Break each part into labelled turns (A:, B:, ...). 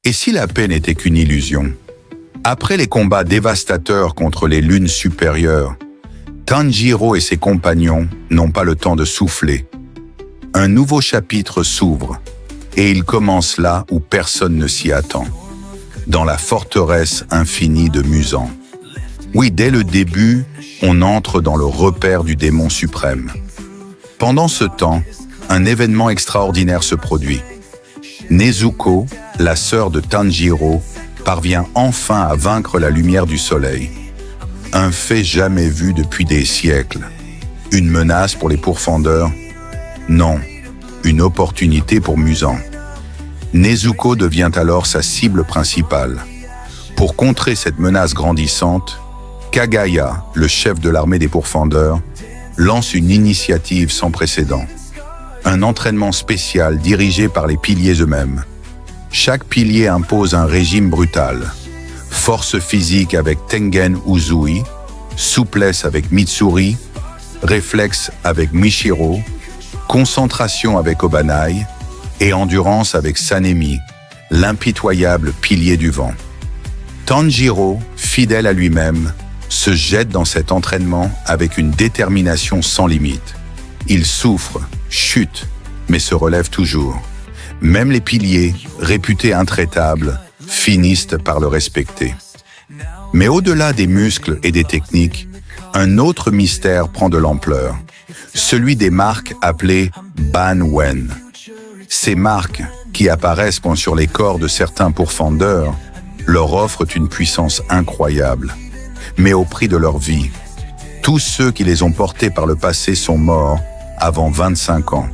A: Et si la paix n'était qu'une illusion? Après les combats dévastateurs contre les lunes supérieures, Tanjiro et ses compagnons n'ont pas le temps de souffler. Un nouveau chapitre s'ouvre, et il commence là où personne ne s'y attend, dans la forteresse infinie de Muzan. Oui, dès le début, on entre dans le repère du démon suprême. Pendant ce temps, un événement extraordinaire se produit. Nezuko, la sœur de Tanjiro, parvient enfin à vaincre la lumière du soleil. Un fait jamais vu depuis des siècles. Une menace pour les pourfendeurs? Non, une opportunité pour Muzan. Nezuko devient alors sa cible principale. Pour contrer cette menace grandissante, Kagaya, le chef de l'armée des pourfendeurs, lance une initiative sans précédent. Un entraînement spécial dirigé par les piliers eux-mêmes. Chaque pilier impose un régime brutal. Force physique avec Tengen Uzui, souplesse avec Mitsuri, réflexe avec Michiro, concentration avec Obanai et endurance avec Sanemi, l'impitoyable pilier du vent. Tanjiro, fidèle à lui-même, se jette dans cet entraînement avec une détermination sans limite. Il souffre, chute, mais se relève toujours. Même les piliers, réputés intraitables, finissent par le respecter. Mais au-delà des muscles et des techniques, un autre mystère prend de l'ampleur, celui des marques appelées Banwen. Ces marques, qui apparaissent sur les corps de certains pourfendeurs, leur offrent une puissance incroyable, mais au prix de leur vie. Tous ceux qui les ont portés par le passé sont morts avant 25 ans.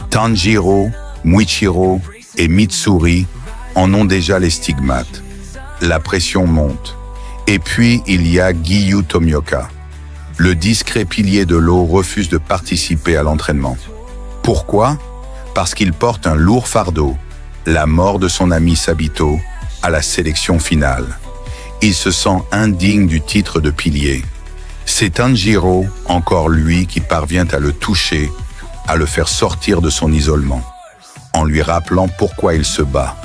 A: Tanjiro, Muichiro et Mitsuri en ont déjà les stigmates. La pression monte. Et puis, il y a Giyu Tomioka. Le discret pilier de l'eau refuse de participer à l'entraînement. Pourquoi? Parce qu'il porte un lourd fardeau, la mort de son ami Sabito, à la sélection finale. Il se sent indigne du titre de pilier. C'est Tanjiro, encore lui, qui parvient à le toucher, à le faire sortir de son isolement, en lui rappelant pourquoi il se bat.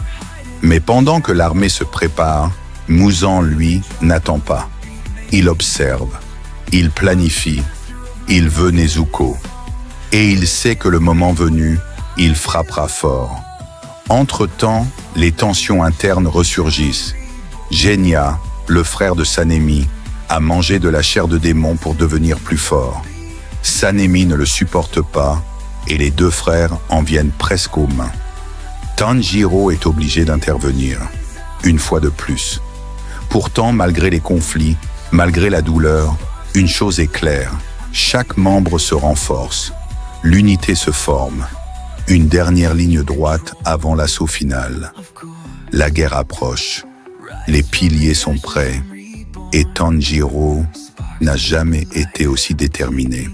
A: Mais pendant que l'armée se prépare, Muzan, lui, n'attend pas. Il observe, il planifie, il veut Nezuko. Et il sait que le moment venu, il frappera fort. Entre-temps, les tensions internes ressurgissent. Genya, le frère de Sanemi, a mangé de la chair de démon pour devenir plus fort. Sanemi ne le supporte pas et les deux frères en viennent presque aux mains. Tanjiro est obligé d'intervenir, une fois de plus. Pourtant, malgré les conflits, malgré la douleur, une chose est claire, chaque membre se renforce, l'unité se forme, une dernière ligne droite avant l'assaut final. La guerre approche, les piliers sont prêts, et Tanjiro n'a jamais été aussi déterminé.